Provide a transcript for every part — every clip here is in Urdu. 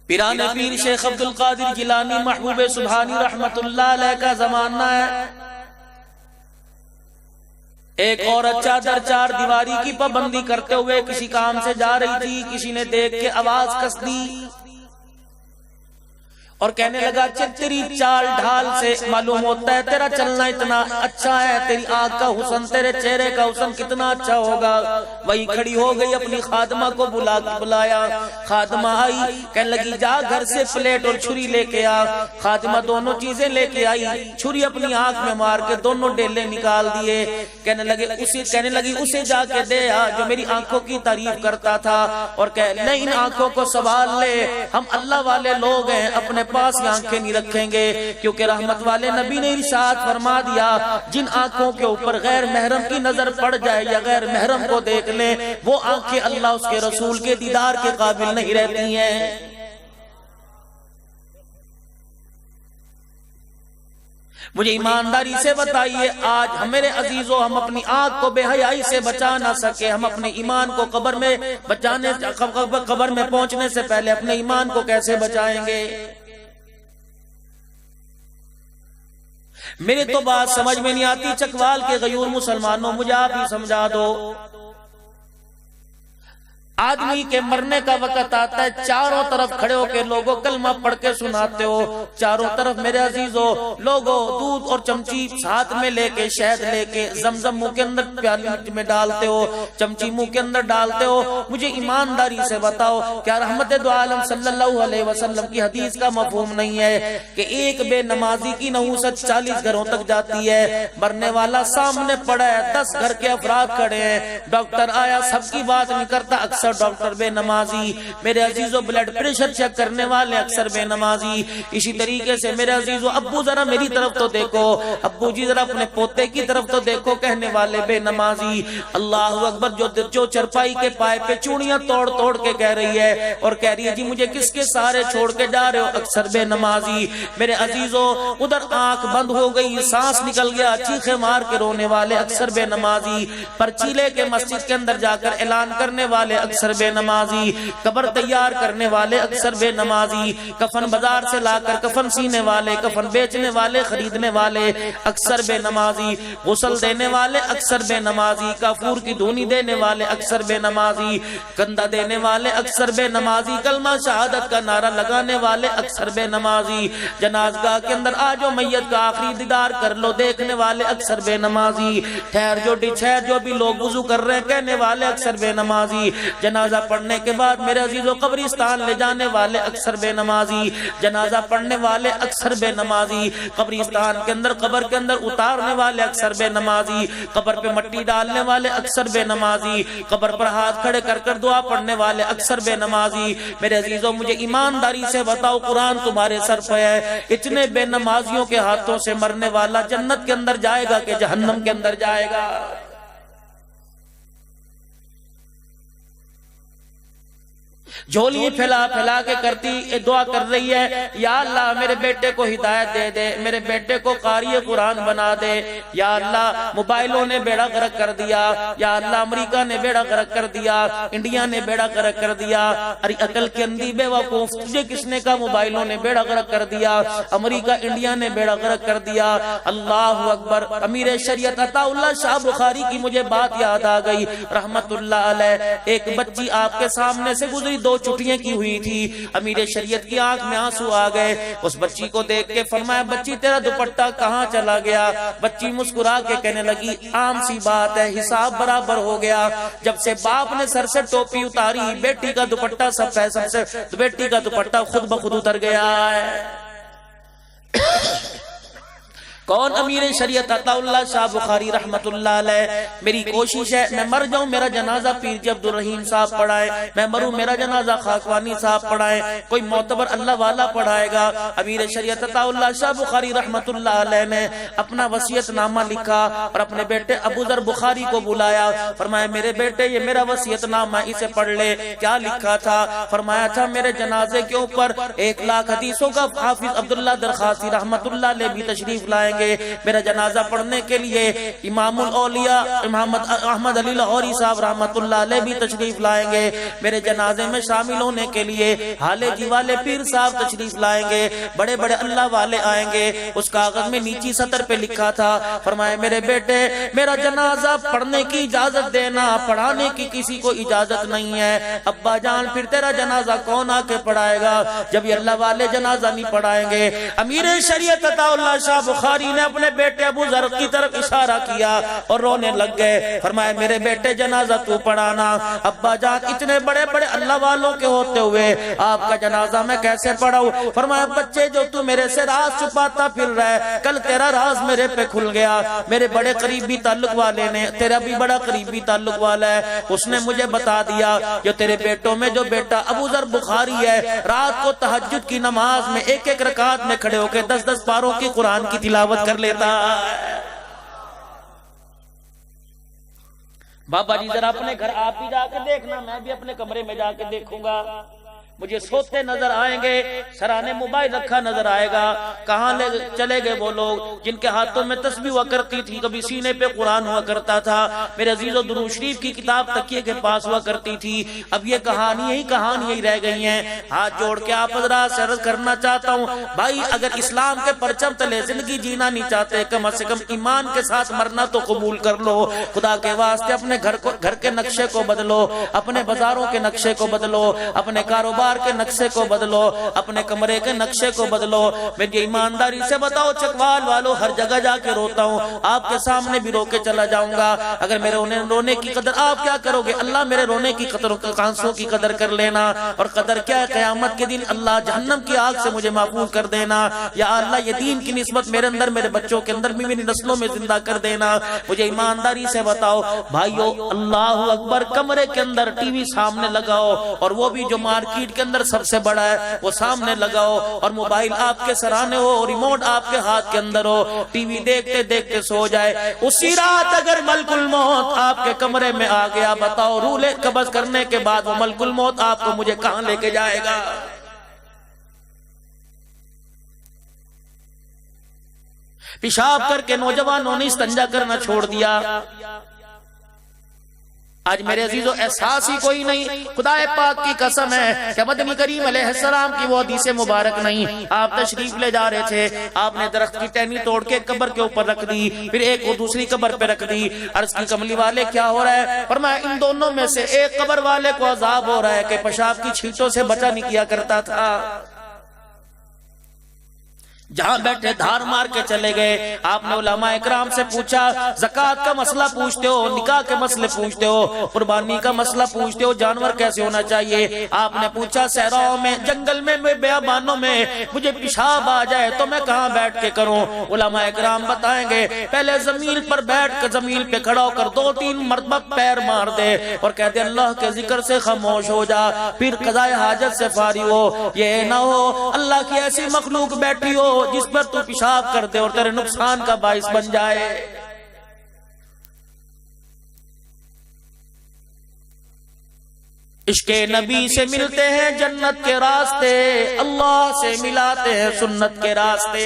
پیران پیر شیخ عبد القادر جیلانی محبوب سبحانی رحمت اللہ علیہ کا زمانہ ہے۔ ایک عورت چادر چار دیواری کی پابندی کرتے ہوئے کسی کام سے جا رہی تھی، کسی نے دیکھ کے آواز کس دی اور کہنے لگا تیری چال ڈھال سے معلوم ہوتا ہے تیرا چلنا اتنا اچھا ہے، تیری آنکھ کا حسن، تیرے چہرے کا حسن کتنا اچھا ہوگا۔ وہی کھڑی ہو گئی، اپنی خادمہ کو بلایا، خادمہ آئی، کہنے لگی جا گھر سے پلیٹ اور چھری لے کے آ۔ خادمہ دونوں چیزیں لے کے آئی، چھری اپنی آنکھ میں مار کے دونوں ڈیلے نکال دیے، کہنے لگی اسے جا کے دے آ جو میری آنکھوں کی تعریف کرتا تھا، اور کہ ان آنکھوں کو سنبھال لے، ہم اللہ والے لوگ ہیں، اپنے پاس یہ آنکھیں نہیں رکھیں گے، کیونکہ رحمت والے نبی نے ارشاد فرما دیا جن آنکھوں کے اوپر غیر محرم کی نظر پڑ جائے یا غیر محرم کو دیکھ لیں، وہ آنکھیں اللہ اس کے رسول کے دیدار کے قابل نہیں رہتی ہیں۔ مجھے ایمانداری سے بتائیے، آج میرے عزیزوں ہم اپنی آنکھ کو بے حیائی سے بچا نہ سکے، ہم اپنے ایمان کو قبر میں پہنچنے سے پہلے اپنے ایمان کو کیسے بچائیں گے؟ میرے تو بات سمجھ میں نہیں آتی، چکوال کے غیور مسلمانوں مجھے آپ ہی سمجھا دو۔ آدمی کے مرنے کا وقت آتا ہے، چاروں طرف کھڑے ہو کے لوگوں کلمہ پڑھ کے سناتے ہو، چاروں طرف میرے عزیزوں لوگوں دودھ اور چمچی ساتھ میں لے کے، شہد لے کے، زمزم منہ کے اندر پیالی میں ڈالتے ہو، چمچی منہ کے اندر ڈالتے ہو۔ مجھے ایمانداری سے بتاؤ، کیا رحمت دو عالم صلی اللہ علیہ وسلم کی حدیث کا مفہوم نہیں ہے کہ ایک بے نمازی کی نحوست 40 گھروں تک جاتی ہے؟ مرنے والا سامنے پڑا ہے، 10 گھر کے افراد کھڑے ہیں، ڈاکٹر آیا سب کی بات نہیں کرتا، اکثر ڈاکٹر بے نمازی، میرے عزیزوں بلڈ پریشر چیک کرنے والے اکثر بے نمازی۔ اسی طریقے سے میرے عزیزوں ابو ذرا میری طرف تو دیکھو، ابو جی ذرا اپنے پوتے کی طرف تو دیکھو، کہنے والے بے نمازی۔ اللہ اکبر، جو چرپائی کے پائے پہ چوڑیاں توڑ توڑ کے کہہ رہی ہے اور کہہ رہی ہے جی مجھے کس کے سارے چھوڑ کے جا رہے ہو، اکثر بے نمازی۔ میرے عزیزوں ادھر آنکھ بند ہو گئی، سانس نکل گیا، چیخے مار کے رونے والے اکثر بے نمازی، پرچی لے کے مسجد کے اندر جا کر اعلان کرنے والے اکثر بے نمازی، قبر تیار کرنے والے اکثر بے نمازی، کفن بازار سے لا کر کفن سینے والے، کفن بیچنے والے، خریدنے والے اکثر بے نمازی، غسل دینے والے اکثر بے نمازی، کافور کی دھونی دینے والے اکثر بے نمازی، کندھا دینے والے اکثر بے نمازی، کلمہ شہادت کا نعرہ لگانے والے اکثر بے نمازی، جنازگاہ کے اندر آجو میت کا آخری دیدار کر لو دیکھنے والے اکثر بے نمازی، ٹھہر جو بھی لوگ وضو کر رہے ہیں کہنے والے اکثر بے نمازی، جنازہ پڑھنے کے بعد میرے عزیزوں قبرستان لے جانے والے اکثر بے نمازی، جنازہ پڑھنے والے اکثر بے نمازی، قبرستان کے اندر قبر کے اندر اتارنے والے اکثر بے نمازی، قبر پہ مٹی ڈالنے والے اکثر بے نمازی، قبر پر ہاتھ کھڑے کر کر دعا پڑھنے والے اکثر بے نمازی۔ میرے عزیزوں مجھے ایمانداری سے بتاؤ، قرآن تمہارے سر پہ ہے، اتنے بے نمازیوں کے ہاتھوں سے مرنے والا جنت کے اندر جائے گا کہ جہنم کے اندر جائے گا؟ جھولی پھیلا پھیلا کے کرتی دعا کر رہی ہے، یا اللہ میرے بیٹے کو ہدایت دے دے، میرے بیٹے کو قاری قرآن بنا دے، یا اللہ موبائلوں نے بیڑا غرق کر دیا، یا اللہ امریکہ نے بیڑا غرق کر دیا، انڈیا نے بیڑا غرق کر دیا، ارے عقل کے اندھی بے وقوف تجھے کس نے کہا موبائلوں نے بیڑا غرق کر دیا، امریکہ انڈیا نے بیڑا غرق کر دیا۔ اللہ اکبر، امیر شریعت عطا اللہ شاہ بخاری کی مجھے بات یاد آ گئی رحمت اللہ علیہ۔ ایک بچی آپ کے سامنے سے گزری، 2 چھٹیاں کی ہوئی تھی، امیر شریعت کی آنکھ میں آنسو آ گئے، اس بچی کو دیکھ کے فرمایا بچی تیرا دوپٹہ کہاں چلا گیا؟ بچی مسکرا کے کہنے لگی عام سی بات ہے، حساب برابر ہو گیا۔ جب سے باپ نے سر سے ٹوپی اتاری، بیٹی کا دوپٹہ بیٹی کا دوپٹہ خود بخود اتر گیا ہے۔ کون؟ امیر شریعت عطا اللہ شاہ بخاری رحمت اللہ علیہ۔ میری کوشش ہے میں مر جاؤں میرا جنازہ پیر جی عبدالرحیم صاحب پڑھائے، میں مروں میرا جنازہ خاکوانی صاحب پڑھائے، کوئی معتبر اللہ والا پڑھائے گا۔ امیر شریعت عطا اللہ شاہ بخاری رحمت اللہ علیہ نے اپنا وصیت نامہ لکھا اور اپنے بیٹے ابو ذر بخاری کو بلایا، فرمایا میرے بیٹے یہ میرا وصیت نامہ، اسے پڑھ لے۔ کیا لکھا تھا؟ فرمایا تھا میرے جنازے کے اوپر 1 لاکھ حدیثوں کا حافظ عبداللہ درخاسی رحمت اللہ علیہ بھی تشریف لائیں گے، میرا جنازہ پڑھنے کے لیے امام الاولیاء احمد علی لاہوری صاحب رحمت اللہ علیہ بھی تشریف لائیں گے، میرے جنازے میں شامل ہونے کے لیے حالے جی والے پیر صاحب تشریف لائیں گے، بڑے بڑے اللہ والے آئیں گے۔ اس کاغذ میں نیچی سطر پہ لکھا تھا، فرمایا میرے بیٹے میرا جنازہ پڑھنے کی اجازت دینا، پڑھانے کی کسی کو اجازت نہیں ہے۔ ابا جان پھر تیرا جنازہ کون آ کے پڑھائے گا جب یہ اللہ والے جنازہ نہیں پڑھائیں گے؟ امیر شریعت عطا اللہ شاہ بخاری نے اپنے بیٹے ابو ذر کی طرف اشارہ کیا اور رونے لگ گئے، فرمایا میرے بیٹے جنازہ تو پڑھانا۔ ابا جان اتنے بڑے بڑے اللہ والوں کے ہوتے ہوئے آپ کا جنازہ میں کیسے پڑھاؤں؟ فرمایا بچے جو تو میرے سے راز چھپاتا پھر رہا ہے، کل تیرا راز میرے پہ کھل گیا۔ میرے بڑے قریبی تعلق والے نے، تیرا بھی بڑا قریبی تعلق والا ہے، اس نے مجھے بتا دیا جو تیرے بیٹوں میں جو بیٹا ابو ذر بخاری ہے رات کو تہجد کی نماز میں ایک ایک رکعت میں کھڑے ہو کے 10 پاروں کی قرآن کی تلاوت کر لیتا ہے۔ بابا جی ذرا اپنے گھر آپ بھی جا کے دیکھنا، میں بھی اپنے کمرے میں جا کے دیکھوں گا، مجھے سوتے نظر آئیں گے، سرانے موبائل رکھا نظر آئے گا۔ کہاں لے چلے گئے وہ لوگ جن کے ہاتھوں میں تسبیح ہوا کرتی تھی، کبھی سینے پہ قرآن ہوا کرتا تھا، میرے عزیزو درود شریف کی کتاب تکیے کے پاس ہوا کرتی تھی، اب یہ کہانی رہ گئی ہیں۔ ہاتھ جوڑ کے آپ حضرات سے عرض کرنا چاہتا ہوں بھائی، اگر اسلام کے پرچم تلے زندگی جینا نہیں چاہتے، کم از کم ایمان کے ساتھ مرنا تو قبول کر لو۔ خدا کے واسطے اپنے گھر کے نقشے کو بدلو، اپنے بازاروں کے نقشے کو بدلو، اپنے کاروبار کے نقشے کو بدلو، اپنے کمرے کے نقشے کو بدلو۔ میری ایمانداری سے بتاؤ چکوال والوں، ہر جگہ جا کے روتا ہوں، آپ کے سامنے بھی رو کے چلا جاؤں گا۔ اگر میرے رونے کی قدر آپ کیا کرو گے؟ اللہ میرے رونے کی قدر آنسوں کی قدر کر لینا، اور قدر کیا ہے قیامت کے دن اللہ جہنم کی آگ سے مجھے محفوظ کر دینا۔ یا اللہ یہ دین کی نسبت میرے اندر، میرے بچوں کے اندر بھی، میری نسلوں میں زندہ کر دینا۔ مجھے ایمانداری سے بتاؤ بھائیو، اللہ اکبر، کمرے کے اندر ٹی وی سامنے لگاؤ، اور وہ بھی جو مارکیٹ کے اندر سب سے بڑا ہے وہ سامنے لگاؤ، اور موبائل آپ کے سرانے ہو، ریموٹ آپ کے ہاتھ کے اندر ہو، ٹی وی دیکھتے دیکھتے سو جائے۔ اسی رات اگر ملک الموت آپ کے کمرے میں آ گیا، بتاؤ روح قبض کرنے کے بعد وہ ملک الموت آپ کو مجھے کہاں لے کے جائے گا؟ پیشاب کر کے نوجوانوں نے استنجا کرنا چھوڑ دیا۔ آج میرے عزیزو احساس ہی کوئی نہیں۔ خدا پاک کی قسم ہے کہ مدنی کریم علیہ السلام کی وہ حدیث مبارک نہیں۔ آپ تشریف لے جا رہے تھے، آپ نے درخت کی ٹہنی توڑ کے قبر کے اوپر رکھ دی، پھر ایک وہ دوسری قبر پہ رکھ دی۔ عرض کی کملی والے کیا ہو رہا ہے؟ فرمایا ان دونوں میں سے ایک قبر والے کو عذاب ہو رہا ہے کہ پیشاب کی چھینٹوں سے بچا نہیں کیا کرتا تھا، جہاں بیٹھے دھار مار کے چلے گئے۔ آپ نے علماء اکرام سے پوچھا، زکوٰۃ کا مسئلہ پوچھتے ہو، نکاح کے مسئلے پوچھتے ہو، قربانی کا مسئلہ پوچھتے ہو، جانور کیسے ہونا چاہیے؟ آپ نے پوچھا صحراؤں میں، جنگل میں، بیابانوں میں مجھے پیشاب آ جائے تو میں کہاں بیٹھ کے کروں؟ علماء اکرام بتائیں گے پہلے زمین پر بیٹھ کر، زمین پہ کھڑا ہو کر 2-3 مرتبہ پیر مار دے اور کہہ دے اللہ کے ذکر سے خاموش ہو جا، پھر قضاء حاجت سے فارغ ہو۔ یہ نہ ہو اللہ کی ایسی مخلوق بیٹھی ہو جس پر تو پیشاب کر دے اور تیرے نقصان کا باعث بن جائے۔ عشق نبی سے ملتے ہیں جنت کے راستے، اللہ سے ملاتے ہیں سنت کے راستے۔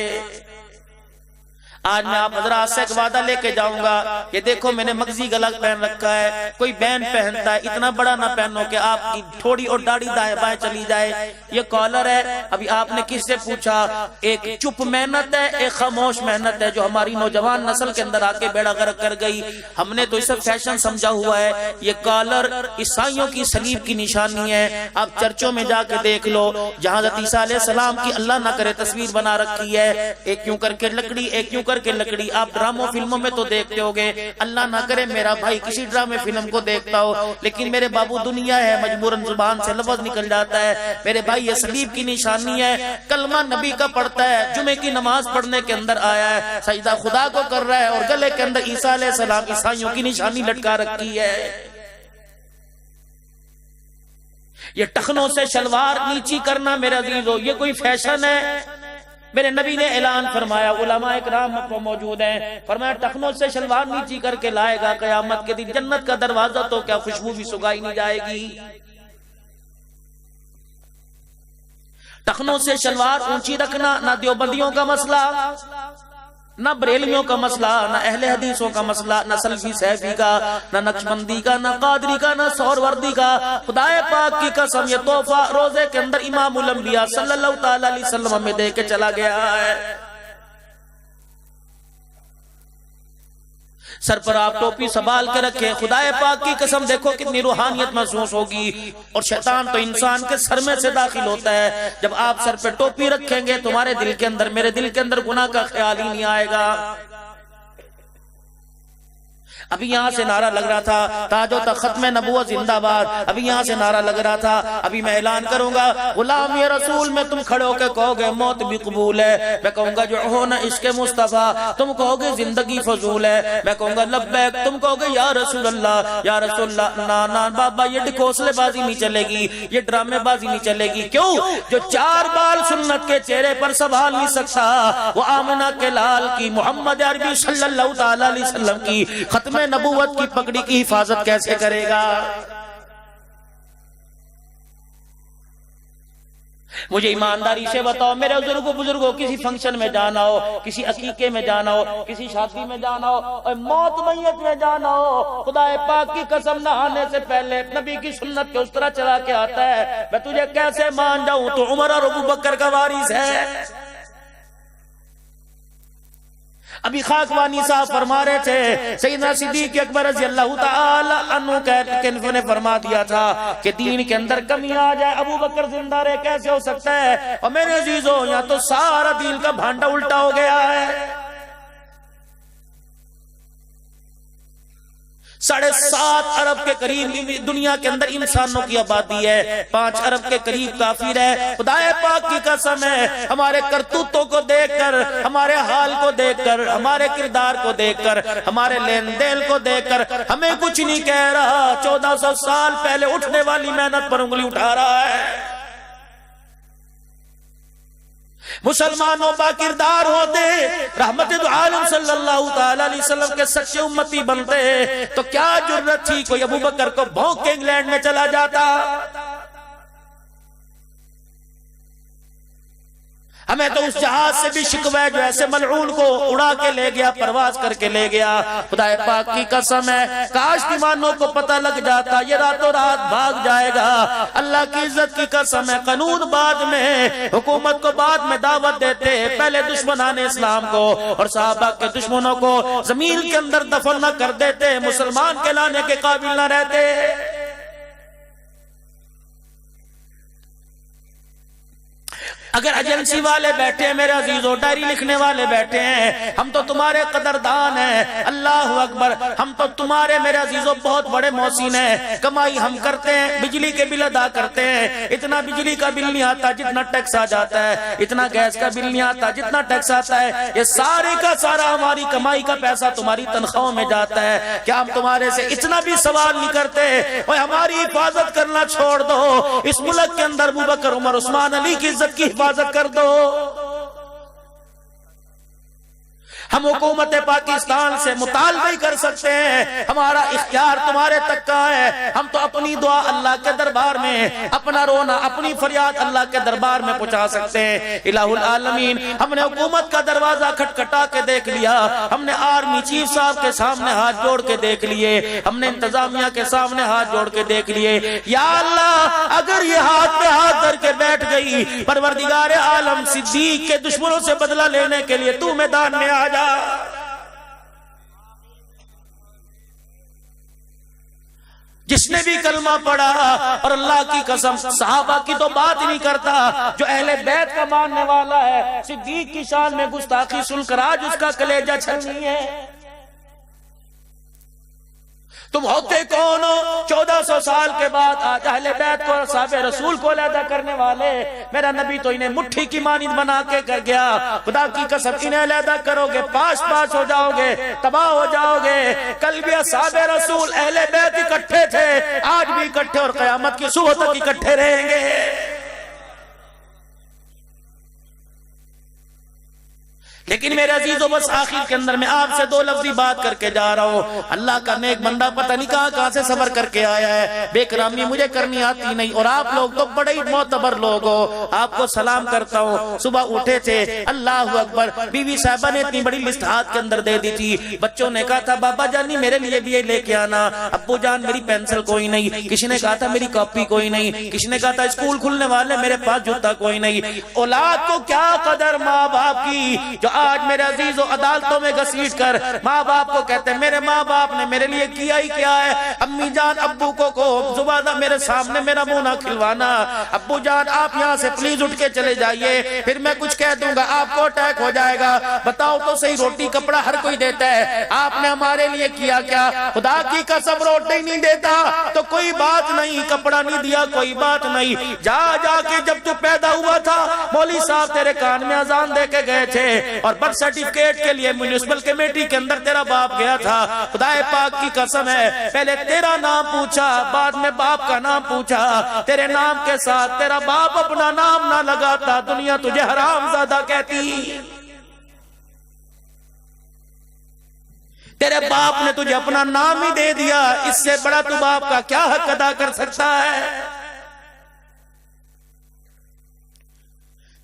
آج میں آپ حضرات سے ایک وعدہ لے کے جاؤں گا، یہ دیکھو میں نے مغزی گلا پہن رکھا ہے، کوئی بین پہنتا ہے، اتنا بڑا نہ پہنو کہ آپ کی تھوڑی اور داڑھی دائیں بائیں چلی جائے۔ یہ کالر ہے، ابھی آپ نے کس سے پوچھا؟ ایک چپ محنت ہے، ایک خاموش محنت ہے جو ہماری نوجوان نسل کے اندر آ کے بیڑا غرق کر گئی۔ ہم نے تو اسے فیشن سمجھا ہوا ہے۔ یہ کالر عیسائیوں کی صلیب کی نشانی ہے۔ آپ چرچوں میں جا کے دیکھ لو، جہاں حضرت عیسیٰ علیہ السلام کی اللہ نہ کرے تصویر بنا رکھی ہے، ایک یوں کر کے لکڑی، ایک یوں کر کے لکڑی۔ آپ ڈراموں فلموں میں تو دیکھتے ہوگے، اللہ نہ کرے میرا بھائی کسی ڈرامے فلم کو دیکھتا ہو، لیکن میرے بابو دنیا ہے، مجبوراً زبان سے لفظ نکل جاتا ہے۔ میرے بھائی یہ صلیب کی نشانی ہے، کلمہ نبی کا پڑھتا ہے، جمعے کی نماز پڑھنے کے اندر آیا ہے، سجدہ خدا کو کر رہا ہے، اور گلے کے اندر عیسیٰ علیہ السلام عیسائیوں کی نشانی لٹکا رکھی ہے۔ یہ ٹخنوں سے شلوار نیچی کرنا میرے عزیزو، یہ کوئی فیشن ہے؟ میرے نبی نے اعلان فرمایا، علماء اکرام موجود ہیں، فرمایا ٹخنوں سے شلوار نیچی کر کے لائے گا قیامت کے دن جنت کا دروازہ تو کیا خوشبو بھی سگائی نہیں جائے گی۔ ٹخنوں سے شلوار اونچی رکھنا نہ دیوبندیوں کا مسئلہ، نہ بریلویوں کا مسئلہ، نہ اہل حدیثوں کا مسئلہ، نہ سلفی سیفی کا، نہ نقشبندی کا، نہ قادری کا، نہ سہروردی کا. خدائے پاک کی قسم یہ تحفہ روزے کے اندر امام الانبیاء صلی اللہ تعالی علیہ وسلم ہمیں دے کے چلا گیا ہے. سر پر آپ ٹوپی سنبھال کے رکھیں، خدائے پاک کی قسم دیکھو کتنی روحانیت محسوس ہوگی. اور شیطان تو انسان کے سر میں سے داخل ہوتا ہے. جب آپ سر پہ ٹوپی رکھیں گے تمہارے دل کے اندر، میرے دل کے اندر گناہ کا خیال ہی نہیں آئے گا. ابھی یہاں سے نعرہ لگ رہا تھا تاج و تخت ختم نبوت زندہ باد. ابھی یہاں سے نعرہ لگ رہا تھا. ابھی میں اعلان کروں گا غلام یہ رسول میں، تم کھڑے ہو کے کہو گے موت بھی قبول ہے. میں کہوں گا جو ہونا عشق مصطفیٰ، تم کہو گے زندگی فضول ہے. میں کہوں گا لبیک، تم کہو گے یا رسول اللہ یا رسول اللہ. نا بابا یہ ڈھکوسلے بازی نہیں چلے گی، یہ ڈرامے بازی نہیں چلے گی. کیوں؟ جو 4 بال سنت کے چہرے پر سنبھال نہیں سکتا وہ آمنہ کے لال کی، محمد عربی صلی اللہ تعالی علیہ وسلم کی ختم نبوت کی پگڑی کی حفاظت کیسے کرے گا؟ مجھے ایمانداری سے بتاؤ میرے بزرگوں کسی فنکشن میں جانا ہو، کسی عقیقے میں جانا ہو، کسی شادی میں جانا ہو، اور موت میت میں جانا ہو، خدائے پاک کی قسم نہانے سے پہلے نبی کی سنت کے اس طرح چلا کے آتا ہے. میں تجھے کیسے مان جاؤں؟ تو عمر اور ابوبکر کا وارث ہے. ابھی خاکوانی صاحب فرما رہے تھے سیدنا صدیق اکبر رضی اللہ تعالی عنہ کہنے نے فرما دیا تھا کہ دین کے اندر کمی آ جائے ابوبکر زندہ رہے کیسے ہو سکتا ہے؟ اور میرے عزیزوں یہاں تو سارا دین کا بھانڈا الٹا ہو گیا ہے. 7.5 ارب کے قریب دنیا کے اندر انسانوں کی آبادی ہے، 5 ارب کے قریب کافر ہے. خدائے پاک کی قسم ہے ہمارے کرتوتوں کو دیکھ کر، ہمارے حال کو دیکھ کر، ہمارے کردار کو دیکھ کر، ہمارے لین دین کو دیکھ کر ہمیں کچھ نہیں کہہ رہا. 1400 سال پہلے اٹھنے والی محنت پر انگلی اٹھا رہا ہے. مسلمانوں با کردار ہوتے، رحمت دو عالم صلی اللہ تعالی علیہ وسلم کے سچے امتی بنتے، تو کیا جرت تھی کوئی ابوبکر کو بھونک کے انگلینڈ میں چلا جاتا؟ ہمیں تو اس جہاز سے بھی شکوہ ہے جو ایسے ملعون کو اڑا کے لے گیا، پرواز کر کے لے گیا. خدائے پاک کی قسم ہے کاش ایمانوں کو پتہ لگ جاتا یہ راتوں رات بھاگ جائے گا. اللہ کی عزت کی قسم ہے قانون بعد میں، حکومت کو بعد میں دعوت دیتے، پہلے دشمنان اسلام کو اور صحابہ کے دشمنوں کو زمین کے اندر دفن نہ کر دیتے، مسلمان کہلانے کے قابل نہ رہتے. اگر ایجنسی والے بیٹھے ہیں میرے عزیزوں، ڈائری لکھنے والے بیٹھے ہیں، ہم تو تمہارے قدردان ہیں، اللہ اکبر، ہم تو تمہارے میرے عزیزوں بہت بڑے محسن ہیں. کمائی ہم کرتے ہیں، بجلی کے بل ادا کرتے ہیں، اتنا بجلی کا بل نہیں آتا جتنا ٹیکس آ جاتا ہے، اتنا گیس کا بل نہیں آتا جتنا ٹیکس آتا ہے. یہ سارے کا سارا ہماری کمائی کا پیسہ تمہاری تنخواہوں میں جاتا ہے. کیا ہم تمہارے سے اتنا بھی سوال نہیں کرتے اور ہماری حفاظت کرنا چھوڑ دو؟ اس ملک کے اندر ابوبکر عمر عثمان علی کی عزت کی حفاظت کر دو. ہم حکومت پاکستان سے مطالبہ ہی کر سکتے ہیں، ہمارا اختیار تمہارے تک کا ہے. ہم تو اپنی دعا اللہ کے دربار میں، اپنا رونا اپنی فریاد اللہ کے دربار میں پہنچا سکتے ہیں. الہ العالمین ہم نے حکومت کا دروازہ کھٹکھٹا کے دیکھ لیا، ہم نے آرمی چیف صاحب کے سامنے ہاتھ جوڑ کے دیکھ لیے، ہم نے انتظامیہ کے سامنے ہاتھ جوڑ کے دیکھ لیے. یا اللہ اگر یہ ہاتھ پہ ہاتھ دھر کے بیٹھ گئی، پروردگار عالم صدیق کے دشمنوں سے بدلہ لینے کے لیے تو میدان میں آ جا. جس نے بھی کلمہ پڑھا، اور اللہ کی قسم صحابہ کی تو بات ہی نہیں کرتا، جو اہل بیت کا ماننے والا ہے، صدیق کی شان میں گستاخی سن کر آج اس کا کلیجہ چھلنی ہے. تم ہوتے کون ہو 1400 سال کے بعد آج اہل بیت کو اور صحابہ رسول کو علیحدہ کرنے والے؟ میرا نبی تو انہیں مٹھی کی مانند بنا کے کر گیا. خدا کی قسم انہیں علیحدہ کرو گے پاش پاش ہو جاؤ گے، تباہ ہو جاؤ گے. کل بھی صحابہ رسول اہل بیت اکٹھے تھے، آج بھی اکٹھے اور قیامت کی صبح تک اکٹھے رہیں گے. لیکن میرے عزیزوں بس آخر کے اندر میں آپ سے دو لفظی بات کر کے جا رہا ہوں. اللہ کا نیک بندہ پتہ نہیں کہاں سے سفر کر کے آیا ہے. بے کرامی مجھے کرنی آتی نہیں اور آپ لوگ تو بڑے ہی معتبر لوگ ہو. آپ کو سلام کرتا ہوں. صبح اٹھے تھے, اللہ اکبر, بیوی صاحبہ نے اتنی بڑی لسٹ ہاتھ کے اندر دے دی تھی. بچوں نے کہا تھا بابا جانی میرے لیے بھی یہ لے کے آنا. ابو جان میری پینسل کوئی نہیں. کسی نے کہا تھا میری کاپی کوئی نہیں. کسی نے کہا تھا اسکول کھلنے والے میرے پاس جوتا کوئی نہیں. اولاد کو کیا قدر ماں باپ کی, جو آج میرے عزیزوں عدالتوں میں گھسیٹ کر ماں باپ کو کہتے ہیں میرے ماں باپ نے میرے لیے کیا ہی کیا ہے. امی جان ابو کو زبانہ میرے سامنے میرا منہ نہ کھلوانا. ابو جان آپ یہاں سے پلیز اٹھ کے چلے جائیے, پھر میں کچھ کہہ دوں گا آپ کو اٹیک ہو جائے گا. بتاؤ تو صحیح, روٹی کپڑا ہر کوئی دیتا ہے, آپ نے ہمارے لیے کیا کیا؟ خدا کی قسم روٹی نہیں دیتا تو کوئی بات نہیں, کپڑا نہیں دیا کوئی بات نہیں. جا کے جب تو پیدا ہوا تھا مولوی صاحب تیرے کان میں اذان دے کے گئے تھے اور برتھ سرٹیفکیٹ کے لیے میونسپل کمیٹی کے اندر تیرا باپ گیا تھا. خدا پاک کی قسم ہے پہلے تیرا نام پوچھا, بعد میں باپ کا نام پوچھا. تیرے نام کے ساتھ تیرا باپ اپنا نام نہ لگاتا, دنیا تجھے حرام زادہ کہتی. تیرے باپ نے تجھے اپنا نام ہی دے دیا, اس سے بڑا تو باپ کا کیا حق ادا کر سکتا ہے؟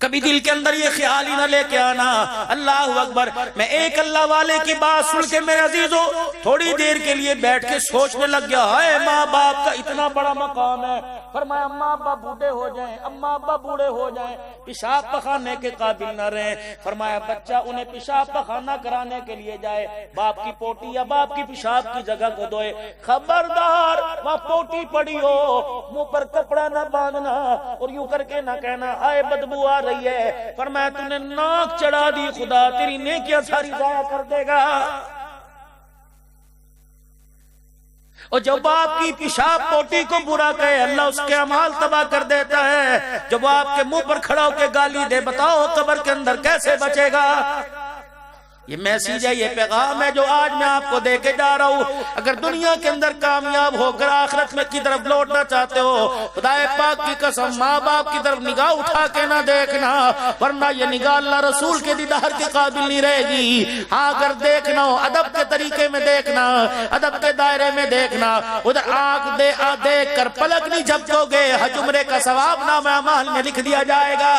کبھی دل کے اندر یہ خیال ہی نہ لے کے آنا. اللہ اکبر, میں ایک اللہ والے کی بات سن کے میرے عزیزوں تھوڑی دیر کے لیے بیٹھ کے سوچنے لگ گیا, ہائے ماں باپ کا اتنا بڑا مقام ہے. فرمایا اماں ابا بوڑھے ہو جائیں, اماں ابا بوڑھے ہو جائیں, پیشاب پخانے کے قابل نہ رہیں. فرمایا بچہ انہیں پیشاب پخانہ کرانے کے لیے جائے, باپ کی پوٹی یا باپ کی پیشاب کی جگہ کو دھوئے. خبردار وہاں پوٹی پڑی ہو, منہ پر کپڑا نہ باندھنا اور یوں کر کے نہ کہنا ہائے بدبو آ رہی ہے. فرمایا تو نے ناک چڑھا دی, خدا تیری نیکیاں ساری ضائع کر دے گا. اور جو باپ کی پیشاب پوٹی کو برا کہے اللہ اس کے اعمال تباہ کر دیتا ہے. جو باپ کے منہ پر کھڑا ہو کے گالی دے, بتاؤ قبر کے اندر کیسے بچے گا؟ یہ میسیج ہے, یہ پیغام ہے جو آج میں آپ کو دے کے جا رہا ہوں. اگر دنیا کے اندر کامیاب ہو کر آخرت میں کی طرف لوٹنا چاہتے ہو, خدا پاک کی قسم ماں باپ کی طرف نگاہ اٹھا کے نہ دیکھنا, ورنہ یہ نگاہ اللہ رسول کے دیدار کے قابل نہیں رہے گی. ہاں اگر دیکھنا ہو ادب کے طریقے میں دیکھنا, ادب کے دائرے میں دیکھنا, ادھر آنکھ دیکھ کر پلک نہیں جھپکو گے, حج عمرے کا ثواب نامہ اعمال میں لکھ دیا جائے گا.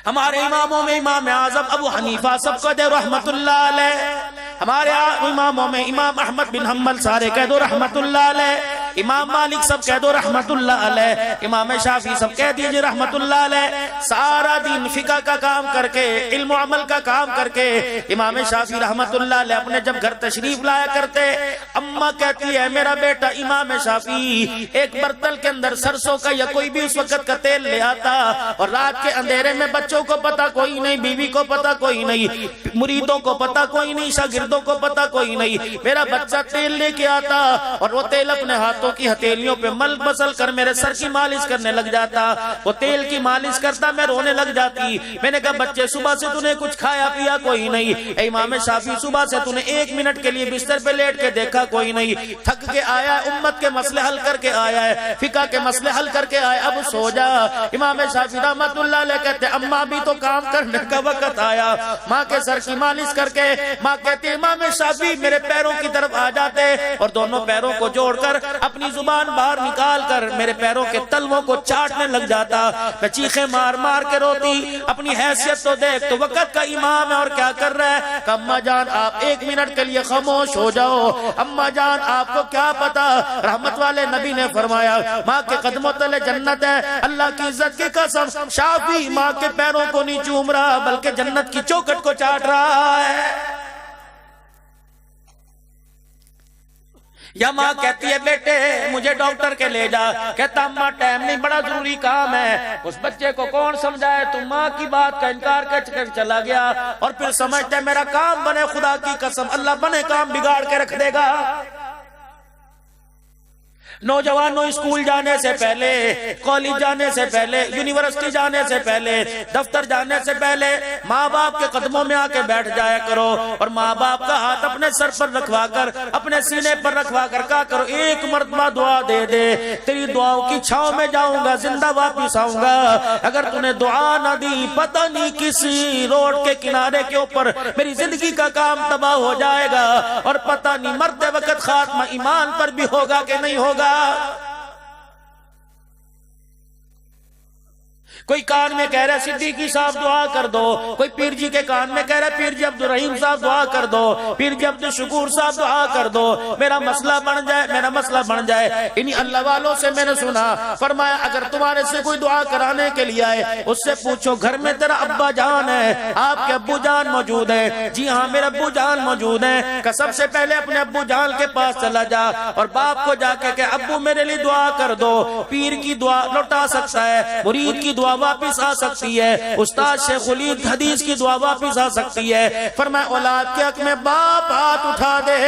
ہمارے اماموں میں امام اعظم ابو حنیفہ سب کو دے رحمت اللہ علیہ, ہمارے اماموں میں امام احمد بن حنبل سارے کہہ دو رحمت اللہ علیہ, امام مالک سب کہہ دو رحمت اللہ علیہ, امام شافعی سب کہہ دیجئے رحمت اللہ علیہ. سارا دن فقہ کا کام کر کے, علم و عمل کا کام کر کے امام شافعی رحمت اللہ علیہ اپنے جب گھر تشریف لایا کرتے, اماں کہتی ہے میرا بیٹا امام شافعی ایک برتن کے اندر سرسوں کا یا کوئی بھی اس وقت کا تیل لے آتا, اور رات کے اندھیرے میں بچوں کو پتا کوئی نہیں, بیوی کو پتا کوئی نہیں, مریدوں کو پتا کوئی نہیں, شاگردوں کو پتا کوئی نہیں, میرا بچہ تیل لے کے آتا اور وہ تیل اپنے ہاتھوں کی ہتھیلیوں پہ مل بسل کر میرے سر کی مالش کرنے لگ جاتا. وہ تیل کی مالش کرتا, میں رونے لگ جاتی. میں نے کہا بچے صبح سے تُنے کچھ کھایا پیا کوئی نہیں. اے امام شافعی صبح سے تُنے ایک منٹ کے لیے بستر پہ لیٹ کے دیکھا کوئی نہیں, تھک کے آیا ہے, امت کے مسئلے حل کر کے آیا ہے, فقہ کے مسئلے حل کر کے آیا, اب سو جا. امام شافعی رحمت اللہ علیہ کہتے اماں بھی تو کام کرنے کا وقت آیا. ماں کے سر کی مالش کر کے ماں کہتی امام شافعی میرے پیروں کی طرف آ جاتے اور دونوں پیروں کو جوڑ کر اپنی زبان باہر نکال کر میرے پیروں کے تلووں کو چاٹنے لگ جاتا. میں چیخیں مار مار کے روتی, اپنی حیثیت تو دیکھ, تو وقت کا امام ہے اور کیا کر رہا ہے. کہ اماں جان آپ ایک منٹ کے لیے خاموش ہو جاؤ, اماں جان آپ کو کیا پتا, رحمت والے نبی نے فرمایا ماں کے قدموں تلے جنت ہے. اللہ کی عزت کی قسم شافعی ماں کے پیروں کو نہیں چوم رہا بلکہ جنت کی چوکھٹ کو چاٹ رہا ہے. یا ماں کہتی ہے بیٹے مجھے ڈاکٹر کے لے جا, کہتا اماں ٹائم نہیں, بڑا ضروری کام ہے. اس بچے کو کون سمجھائے, تو ماں کی بات کا انکار کر چلا گیا اور پھر سمجھتا ہے میرا کام بنے, خدا کی قسم اللہ بنے کام بگاڑ کے رکھ دے گا. نوجوانوں اسکول جانے سے پہلے، کالج جانے سے پہلے، یونیورسٹی جانے سے پہلے، دفتر جانے سے پہلے ماں باپ کے قدموں میں آ کے بیٹھ جایا کرو اور ماں باپ کا ہاتھ اپنے سر پر رکھوا کر، اپنے سینے پر رکھوا کر کہا کرو ایک مرتبہ دعا دے دے، تیری دعاؤں کی چھاؤں میں جاؤں گا، زندہ واپس آؤں گا۔ اگر تو نے دعا نہ دی پتہ نہیں کسی روڈ کے کنارے کے اوپر میری زندگی کا کام تباہ ہو جائے گا اور پتہ نہیں مرتے وقت خاتمہ ایمان پر بھی ہوگا کہ نہیں ہوگا۔ کوئی کان میں کہہ رہا ہے صدیقی صاحب دعا کر دو، کوئی پیر جی کے کان میں کہہ رہا ہے پیر جی عبدالرحیم صاحب دعا کر دو، پیر جی عبدالشکور صاحب دعا کر دو، میرا مسئلہ بن جائے، میرا مسئلہ بن جائے۔ انہی اللہ والوں سے میں نے سنا، فرمایا اگر تمہارے سے کوئی دعا کرانے کے لیے آئے اس سے پوچھو گھر میں تیرا ابا جان ہے، آپ کے ابو جان موجود ہیں؟ جی ہاں میرے ابو جان موجود ہیں۔ کہ سب سے پہلے اپنے ابو جان کے پاس چلا جا اور باپ کو جا کے کہ ابو میرے لیے دعا کر دو۔ پیر کی دعا لوٹا سکتا ہے، مرید کی دعا واپس آ سکتی ہے، استاد شیخ العید حدیث کی دعا واپس آ سکتی ہے۔ فرمایا اولاد کے حق میں باپ ہاتھ اٹھا دے،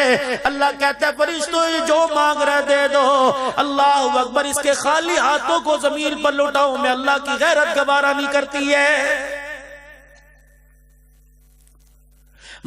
اللہ کہتا ہے فرشتوں جو مانگ رہے دے دو۔ اللہ اکبر، اس کے خالی ہاتھوں کو زمین پر لوٹاؤں میں اللہ کی غیرت گوارا نہیں کرتی ہے۔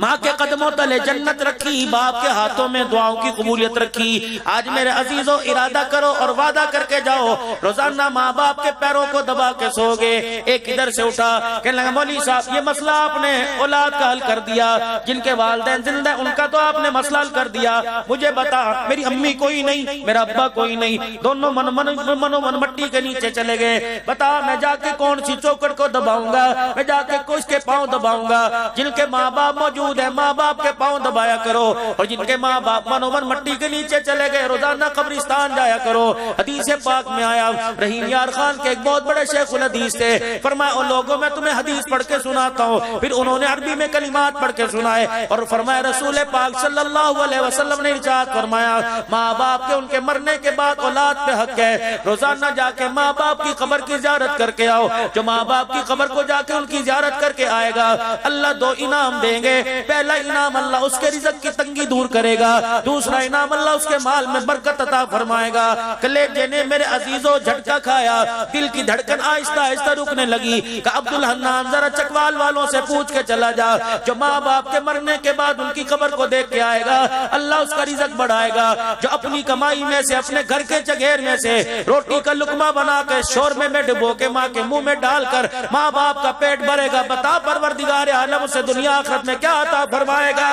ماں کے قدموں تلے جنت رکھی، باپ کے ہاتھوں میں دعاؤں کی قبولیت رکھی۔ آج میرے عزیزوں ارادہ کرو اور وعدہ کر کے جاؤ، روزانہ ماں باپ کے پیروں کو دبا کے سو گے۔ ایک ادھر سے اٹھا کہنے لگا مولوی صاحب یہ مسئلہ آپ نے اولاد کا حل کر دیا، جن کے والدین زندہ ان کا تو آپ نے مسئلہ حل کر دیا، مجھے بتا میری امی کوئی نہیں، میرا ابا کوئی نہیں، دونوں من مٹی کے نیچے چلے گئے، بتا میں جا کے کون سی چوکٹ کو دباؤں گا، میں جا کے کس کے پاؤں دباؤں گا؟ جن کے ماں باپ موجود ہے ماں باپ کے پاؤں دبایا کرو، اور جن کے ماں باپ من مٹی کے نیچے چلے گئے روزانہ قبرستان جایا کرو۔ حدیث پاک میں آیا، رحیم یار خان کے ایک بہت بڑے شیخ الحدیث تھے، فرمایا او لوگوں میں تمہیں حدیث پڑھ کے سناتا ہوں، پھر انہوں نے عربی میں کلمات پڑھ کے سنائے اور فرمایا رسول پاک صلی اللہ علیہ وسلم نے ارشاد فرمایا ماں باپ کے ان کے مرنے کے بعد اولاد پہ حق ہے، روزانہ جا کے ماں باپ کی قبر کی زیارت کر کے آؤ۔ جو ماں باپ کی قبر کو جا کے ان کی زیارت کر کے آئے گا اللہ دو انعام دیں گے، پہلا انعام اللہ اس کے رزق کی تنگی دور کرے گا، دوسرا انعام اللہ اس کے مال میں برکت عطا فرمائے گا۔ کلیجے نے میرے عزیزوں جھٹکا کھایا، دل کی دھڑکن آہستہ آہستہ رکنے لگی کہ عبدالحنان ذرا چکوال والوں سے پوچھ کے چلا جا، جو ماں باپ کے مرنے کے بعد ان کی قبر کو دیکھ کے آئے گا اللہ اس کا رزق بڑھائے گا، جو اپنی کمائی میں سے اپنے گھر کے چگیر میں سے روٹی کا لقمہ بنا کے شوربے میں ڈبو کے ماں کے منہ میں ڈال کر ماں باپ کا پیٹ بھرے گا، بتا پروردگار عالم سے دنیا آخرت میں کیا عطا فرمائے گا۔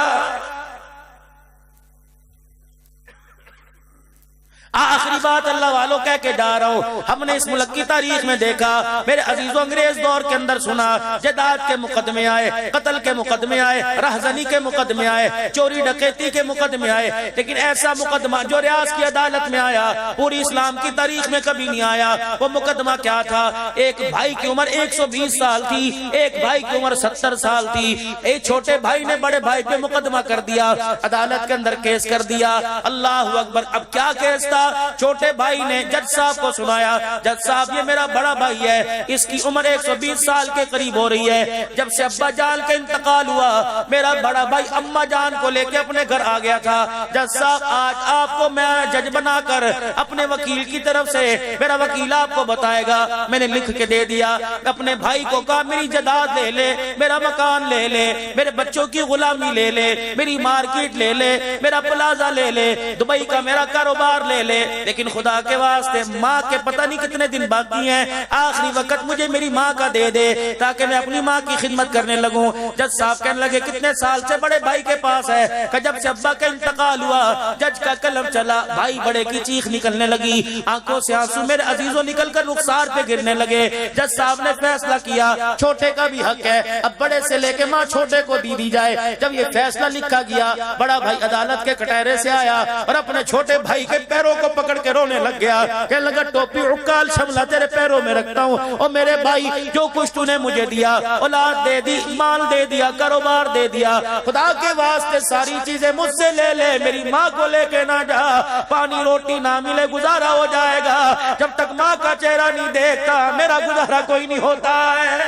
آخری بات اللہ والوں کہہ کے جا رہا ہوں، ہم نے اس ملک کی تاریخ میں دیکھا میرے عزیزوں انگریز دور کے اندر سنا جائیداد کے مقدمے آئے، قتل کے مقدمے آئے، رہزنی کے مقدمے آئے، چوری ڈکیتی کے مقدمے آئے، لیکن ایسا مقدمہ جو ریاض کی عدالت میں آیا پوری اسلام کی تاریخ میں کبھی نہیں آیا۔ وہ مقدمہ کیا تھا؟ ایک بھائی کی عمر 120 سال تھی، ایک بھائی کی عمر 70 سال تھی، ایک چھوٹے بھائی نے بڑے بھائی پہ مقدمہ کر دیا، عدالت کے اندر کیس کر دیا۔ اللہ اکبر، اب کیا کیس تھا؟ چھوٹے بھائی نے جج صاحب کو سنایا، جج صاحب یہ میرا بڑا بھائی ہے، اس کی عمر 120 سال کے قریب ہو رہی ہے، جب سے ابا جان کا انتقال ہوا میرا بڑا بھائی اماں جان کو لے کے اپنے گھر آ گیا تھا۔ جج صاحب آج آپ کو میں جج بنا کر اپنے وکیل کی طرف سے میرا وکیل آپ کو بتائے گا، میں نے لکھ کے دے دیا، اپنے بھائی کو کہا میری جائیداد لے لے، میرا مکان لے لے، میرے بچوں کی غلامی لے لے، میری مارکیٹ لے لے، میرا پلازا لے لے، دبئی کا میرا کاروبار لے لے، لیکن خدا کے واسطے ماں کے پتہ نہیں کتنے دن باقی ہیں، آخری وقت مجھے میری ماں کا دے دے تاکہ میں اپنی ماں کی خدمت کرنے لگوں۔ جج صاحب کہنے لگے کتنے سال سے بڑے بھائی کے پاس ہے؟ کہ جب سے ابا کا انتقال ہوا۔ جج کا قلم چلا، بھائی بڑے کی چیخ نکلنے لگی، آنکھوں سے آنسو میرے عزیزوں نکل کر رخسار پہ گرنے لگے۔ جج صاحب نے فیصلہ کیا چھوٹے کا بھی حق ہے، اب بڑے سے لے کے ماں چھوٹے کو دی جائے۔ جب یہ فیصلہ لکھا گیا بڑا بھائی عدالت کے کٹہرے سے آیا اور اپنے چھوٹے بھائی کے پیروں کو پکڑ کے رونے لگ گیا، کہنے لگا ٹوپی عکال شملہ تیرے پیروں میں رکھتا ہوں، اور میرے بھائی جو کچھ تو نے مجھے دیا، اولاد دے دی، مال دے دیا، کاروبار دے دیا، خدا کے واسطے ساری چیزیں مجھ سے لے لے، میری ماں کو لے کے نہ جا، پانی روٹی نہ ملے گزارا ہو جائے گا، جب تک ماں کا چہرہ نہیں دیکھتا میرا گزارا کوئی نہیں ہوتا ہے۔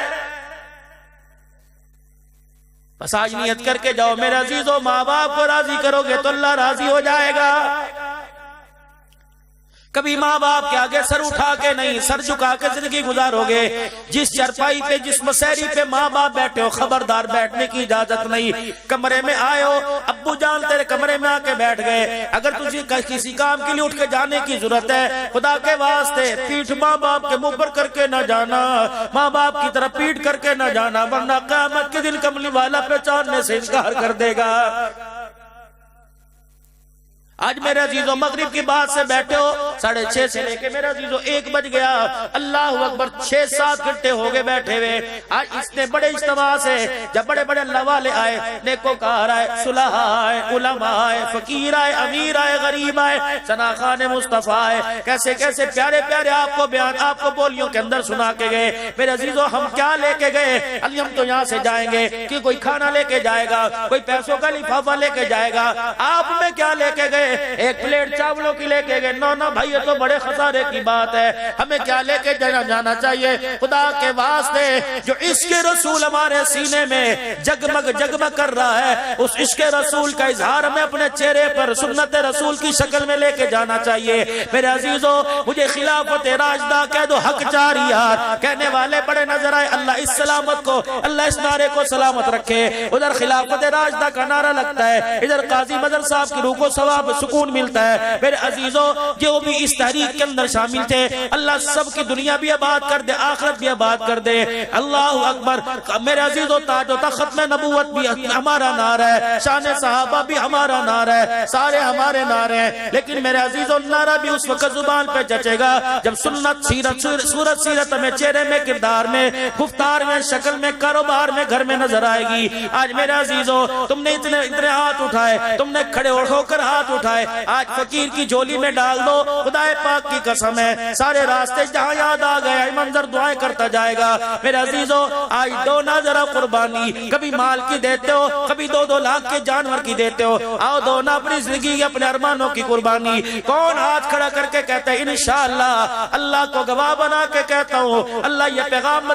بس آج نیت کر کے جاؤ میرے عزیزوں، ماں باپ کو راضی کرو گے تو اللہ راضی ہو جائے گا۔ کبھی ماں باپ کے آگے سر اٹھا کے نہیں، سر جھکا کے زندگی گزارو گے۔ جس چرپائی پہ، جس مسیری پہ ماں باپ بیٹھے ہو، خبردار بیٹھنے کی اجازت نہیں۔ کمرے میں آئے ہو، ابو جان تیرے کمرے میں آ کے بیٹھ گئے، اگر تجھے کسی کام کے لیے اٹھ کے جانے کی ضرورت ہے، خدا کے واسطے پیٹھ ماں باپ کے منہ پر کر کے نہ جانا، ماں باپ کی طرف پیٹھ کر کے نہ جانا، ورنہ قیامت کے دن کملی والا پہچاننے سے انکار کر دے گا۔ آج میرے عزیزو مغرب کی بات سے بیٹھے ہو، 6:30 سے لے کے میرے عزیزو 1 بج گیا، اللہ اکبر، 6-7 گھنٹے ہو گئے بیٹھے ہوئے۔ آج اس نے بڑے اجتماع سے جب بڑے بڑے اللہ والے آئے، نیکوکار آئے، صلحاء آئے، علماء آئے، فقیر آئے، امیر آئے، غریب آئے، ثناخان مصطفیٰ آئے، کیسے کیسے پیارے پیارے آپ کو بیان، آپ کو بولیوں کے اندر سنا کے گئے۔ میرے عزیزو ہم کیا لے کے گئے؟ علی ہم تو یہاں سے جائیں گے کہ کوئی کھانا لے کے جائے گا، کوئی پیسوں کا لفافہ لے کے جائے گا، آپ میں کیا لے کے گئے؟ ایک پلیٹ چاولوں کی لے کے گئے؟ نو بھائی، یہ تو بڑے خسارے کی بات ہے، ہمیں کیا لے کے جانا چاہیے؟ خدا کے واسطے جو عشق رسول ہمارے سینے میں جگمگ جگمگ کر رہا ہے، اس عشق رسول کا اظہار ہمیں اپنے چہرے پر سنت رسول کی شکل میں لے کے جانا چاہیے۔ میرے عزیزو، مجھے خلافت راشدہ کہہ دو، حق جاریات کہنے والے بڑے نظر آئے، اللہ اس سلامت کو، اللہ اس نعرے کو سلامت رکھے۔ ادھر خلافت راشدہ کا نعرہ لگتا ہے، ادھر قاضی مظہر صاحب کی روح کو ثواب سکون ملتا ہے۔ میرے عزیزو، جو بھی اس تحریک کے اندر شامل تھے، اللہ سب کی دنیا بھی آباد کر دے، آخرت بھی آباد کر دے۔ اللہ اکبر۔ میرے عزیزو، تاج و تخت میں نبوت بھی ہمارا نعرہ ہے، شان صحابہ بھی ہمارا نعرہ ہے، سارے ہمارے نعرے ہیں، لیکن میرے عزیزو نعرہ بھی اس وقت زبان پہ جچے گا جب سنت، سیرت، صورت سیرت ہمیں چہرے میں، کردار میں، گفتار میں، شکل میں، کاروبار میں، گھر میں نظر آئے گی۔ آج میرے عزیزو، تم نے اتنے ہاتھ اٹھائے، تم نے کھڑے ہو کر ہاتھ اٹھائے، آج فقیر کی جھولی میں ڈال دو، خدا پاک کی قسم ہے سارے راستے جہاں یاد آ گئے، منظر دعائیں کرتا جائے گا۔ میرے عزیزو، آج دو نہ ذرا قربانی، کبھی مال کی دیتے ہو، کبھی 2-2 لاکھ کے جانور کی دیتے ہو، آؤ دو نہ اپنی زندگی، اپنے ارمانوں کی قربانی۔ کون ہاتھ کھڑا کر کے کہتا ہے انشاءاللہ، اللہ کو گواہ بنا کے کہتا ہوں، اللہ یہ پیغام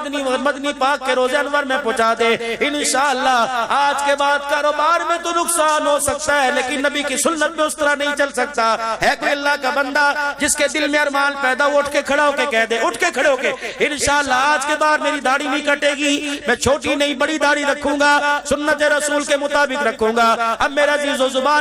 مدنی پاک کے روزے انور میں پہنچا دے انشاءاللہ۔ آج کے بعد کاروبار میں تو نقصان ہو سکتا ہے، لیکن نبی کی سنت میں اس طرح نہیں چل سکتا۔ ہے کوئی اللہ کا بندہ جس کے دل میں ارمان پیدا ہو، اٹھ کے کھڑا ہو کے کہہ دے، اٹھ کے کھڑے ہو کے انشاءاللہ آج کے بعد میری داڑھی نہیں کٹے گی، میں چھوٹی نہیں بڑی داڑھی رکھوں گا، سنت رسول کے مطابق رکھوں گا۔ اب میرا عزیزو، زبان